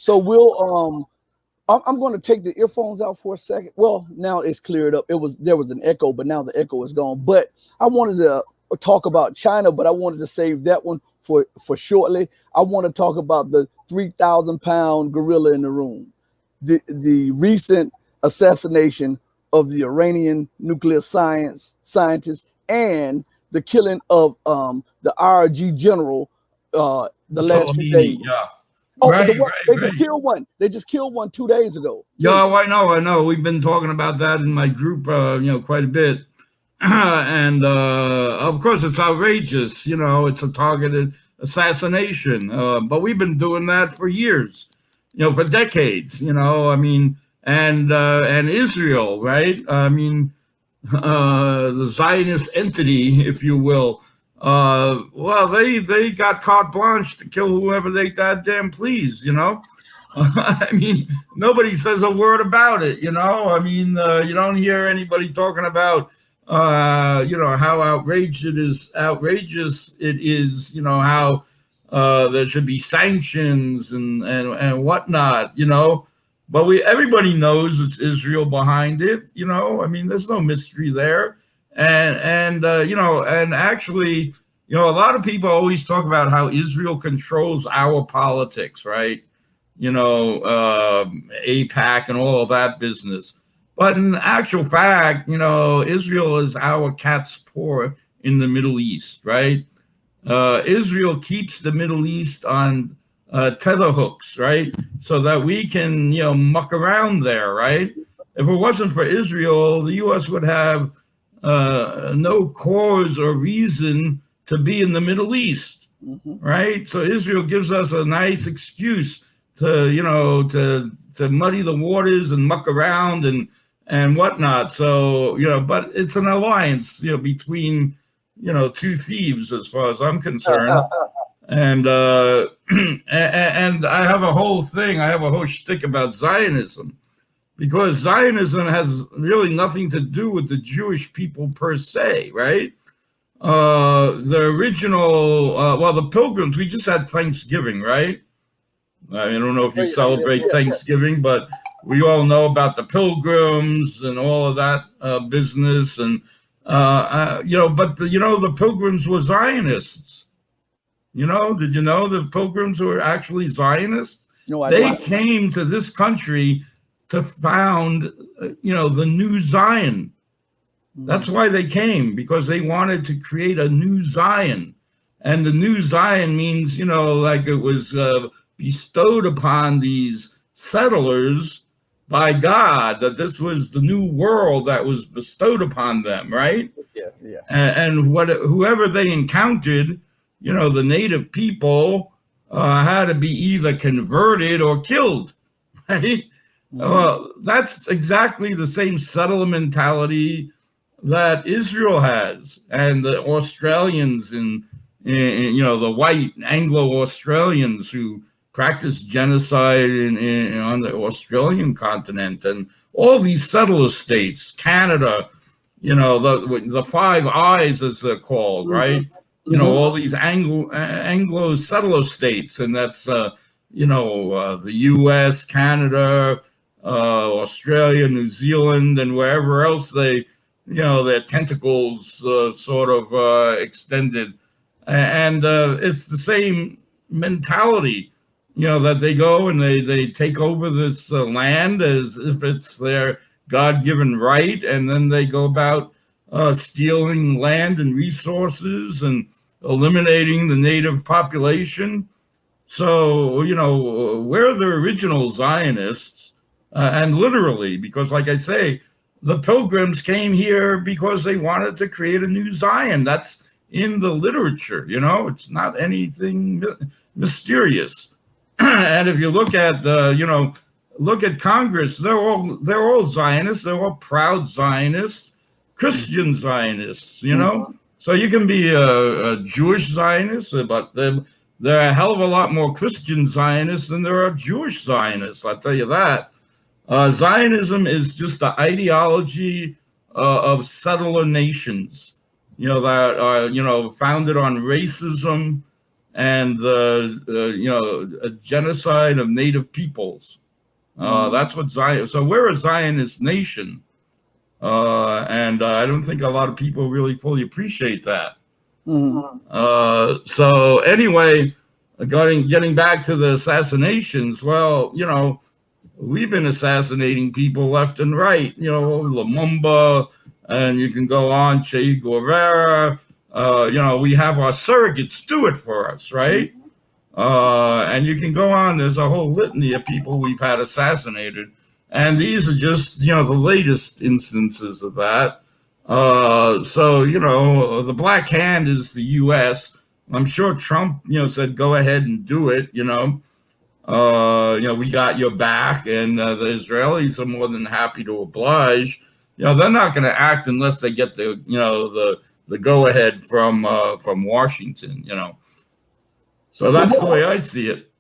So I'm going to take the earphones out for a second. Well, now it's cleared up. There was an echo, but now the echo is gone. But I wanted to talk about China, but I wanted to save that one for shortly. I want to talk about the 3,000-pound gorilla in the room, the recent assassination of the Iranian nuclear scientist, and the killing of the RG general the last few days. Yeah. Oh, just killed one. They just killed one 2 days ago. Yeah, I know. We've been talking about that in my group, quite a bit. And of course, it's outrageous. It's a targeted assassination. But we've been doing that for years, for decades. And Israel, right? The Zionist entity, if you will. Well, they got carte blanche to kill whoever they goddamn please. Nobody says a word about it. You don't hear anybody talking about how outrageous it is. How there should be sanctions and whatnot. But everybody knows it's Israel behind it. There's no mystery there. And actually, a lot of people always talk about how Israel controls our politics, right? APAC and all of that business. But in actual fact, Israel is our cat's paw in the Middle East, right? Israel keeps the Middle East on tether hooks, right? So that we can, muck around there, right? If it wasn't for Israel, the U.S. would have no cause or reason to be in the Middle East, right? So Israel gives us a nice excuse to muddy the waters and muck around and whatnot. So, but it's an alliance, between, two thieves as far as I'm concerned. And and I have a whole shtick about Zionism. Because Zionism has really nothing to do with the Jewish people per se, right? The original, the Pilgrims, we just had Thanksgiving, right? I don't know if you celebrate Thanksgiving, but we all know about the Pilgrims and all of that business. And, but the Pilgrims were Zionists. Did you know the Pilgrims were actually Zionists? No, they came to this country to found, the new Zion. That's why they came, because they wanted to create a new Zion. And the new Zion means, like it was bestowed upon these settlers by God, that this was the new world that was bestowed upon them, right? Yeah. And whoever they encountered, the native people had to be either converted or killed, right? That's exactly the same settler mentality that Israel has, and the Australians and the white Anglo-Australians who practiced genocide on the Australian continent, and all these settler states, Canada, the Five Eyes as they're called, right? All these Anglo settler states, and that's the U.S., Canada, Australia, New Zealand, and wherever else they, their tentacles sort of extended. And it's the same mentality, that they go and they take over this land as if it's their God-given right, and then they go about stealing land and resources and eliminating the native population. So, we're the original Zionists. And literally, because like I say, the Pilgrims came here because they wanted to create a new Zion. That's in the literature, it's not anything mysterious. And if you look at, look at Congress, they're all Zionists. They're all proud Zionists, Christian Zionists, So you can be a Jewish Zionist, but there are a hell of a lot more Christian Zionists than there are Jewish Zionists, I'll tell you that. Zionism is just the ideology of settler nations, that are, founded on racism and a genocide of native peoples. That's what Zion. So we're a Zionist nation, and I don't think a lot of people really fully appreciate that. So anyway, getting back to the assassinations. Well, we've been assassinating people left and right. Lumumba, and you can go on, Che Guevara. We have our surrogates do it for us, right? And you can go on. There's a whole litany of people we've had assassinated, and these are just the latest instances of that. So the black hand is the U.S. I'm sure Trump said go ahead and do it. We got your back, and the Israelis are more than happy to oblige. They're not going to act unless they get the go ahead from Washington. So that's the way I see it.